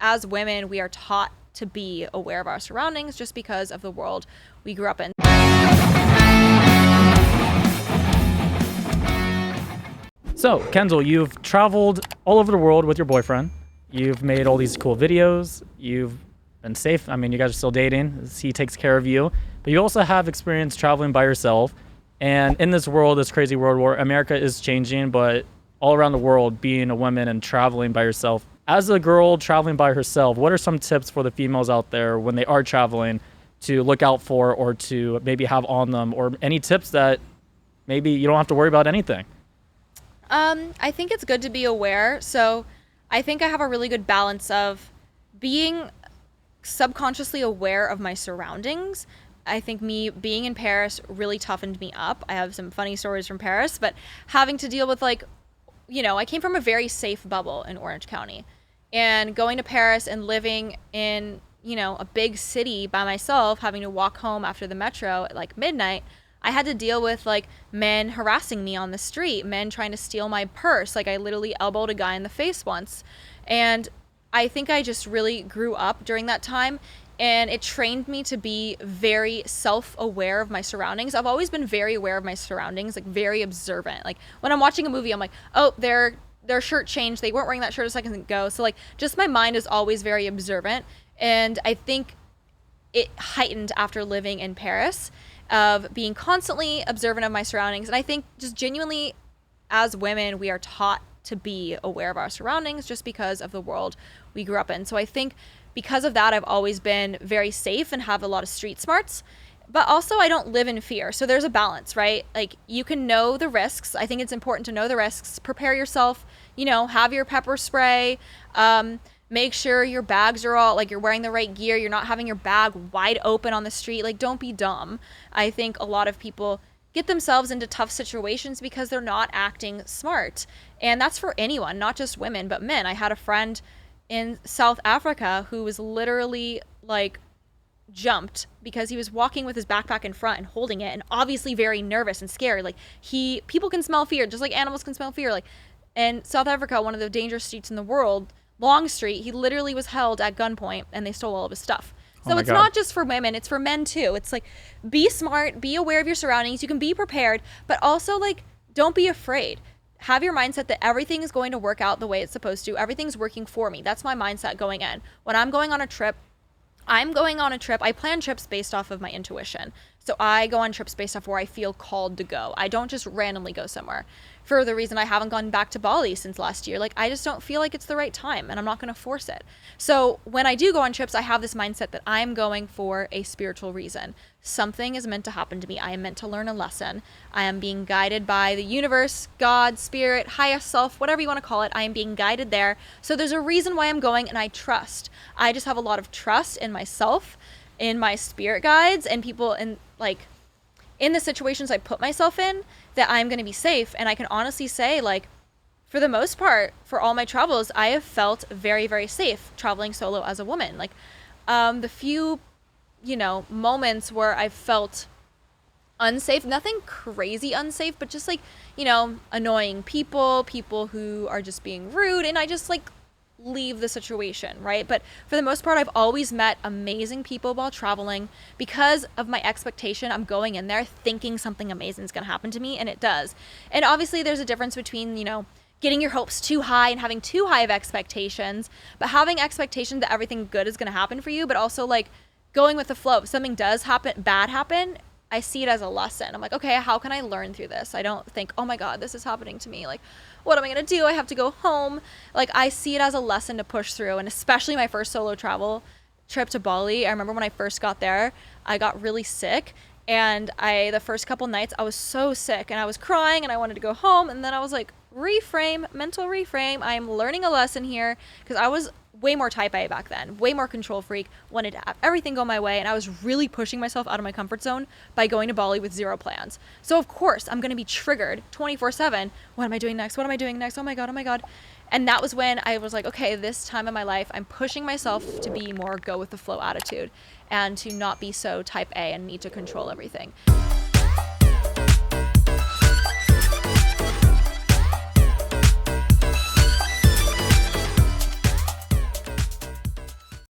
as women, we are taught to be aware of our surroundings just because of the world we grew up in. So, Kendall, you've traveled all over the world with your boyfriend. You've made all these cool videos. You've been safe. I mean, you guys are still dating. He takes care of you. But you also have experience traveling by yourself. And in this world, this crazy world where America is changing, but all around the world, being a woman and traveling by yourself. As a girl traveling by herself, what are some tips for the females out there when they are traveling to look out for or to maybe have on them, or any tips that maybe you don't have to worry about anything? I think it's good to be aware. So I think I have a really good balance of being subconsciously aware of my surroundings. I think me being in Paris really toughened me up. I have some funny stories from Paris, but having to deal with I came from a very safe bubble in Orange County, and going to Paris and living in, a big city by myself, having to walk home after the metro at like midnight. I had to deal with men harassing me on the street, men trying to steal my purse. I literally elbowed a guy in the face once. And I think I just really grew up during that time, and it trained me to be very self-aware of my surroundings. I've always been very aware of my surroundings, very observant. When I'm watching a movie, I'm like, oh, their shirt changed. They weren't wearing that shirt a second ago. So just my mind is always very observant. And I think it heightened after living in Paris, of being constantly observant of my surroundings. And I think just genuinely, as women, we are taught to be aware of our surroundings just because of the world we grew up in. So I think because of that, I've always been very safe and have a lot of street smarts, but also I don't live in fear. So there's a balance, right? You can know the risks. I think it's important to know the risks, prepare yourself, have your pepper spray, make sure your bags are all, you're wearing the right gear. You're not having your bag wide open on the street. Don't be dumb. I think a lot of people get themselves into tough situations because they're not acting smart. And that's for anyone, not just women, but men. I had a friend in South Africa who was literally jumped because he was walking with his backpack in front and holding it, and obviously very nervous and scared. People can smell fear, just like animals can smell fear. In South Africa, one of the dangerous streets in the world, Long Street, he literally was held at gunpoint and they stole all of his stuff. So it's not just for women, it's for men too. It's be smart, be aware of your surroundings. You can be prepared, but also don't be afraid. Have your mindset that everything is going to work out the way it's supposed to. Everything's working for me. That's my mindset going in. When I'm going on a trip, I plan trips based off of my intuition. So I go on trips based off where I feel called to go. I don't just randomly go somewhere. For the reason I haven't gone back to Bali since last year. I just don't feel like it's the right time, and I'm not going to force it. So when I do go on trips, I have this mindset that I'm going for a spiritual reason. Something is meant to happen to me. I am meant to learn a lesson. I am being guided by the universe, God, spirit, highest self, whatever you want to call it. I am being guided there. So there's a reason why I'm going, and I trust. I just have a lot of trust in myself, in my spirit guides, and people in the situations I put myself in, that I'm going to be safe. And I can honestly say, for the most part, for all my travels, I have felt very, very safe traveling solo as a woman. The few, moments where I felt unsafe, nothing crazy unsafe, but just annoying people who are just being rude, and I just leave the situation, right? But for the most part, I've always met amazing people while traveling because of my expectation. I'm going in there thinking something amazing is going to happen to me, and it does. And obviously there's a difference between, getting your hopes too high and having too high of expectations, but having expectation that everything good is going to happen for you, but also going with the flow. If something does happen, I see it as a lesson. I'm okay, how can I learn through this? I don't think, oh my God, this is happening to me. What am I going to do? I have to go home. I see it as a lesson to push through. And especially my first solo travel trip to Bali. I remember when I first got there, I got really sick. And the first couple nights, I was so sick and I was crying and I wanted to go home. And then I was mental reframe. I'm learning a lesson here, because I was way more type A back then, way more control freak, wanted to have everything go my way, and I was really pushing myself out of my comfort zone by going to Bali with zero plans. So of course I'm going to be triggered 24/7. What am I doing next? What am I doing next? Oh my God. And that was when I was okay, this time in my life, I'm pushing myself to be more go with the flow attitude and to not be so type A and need to control everything.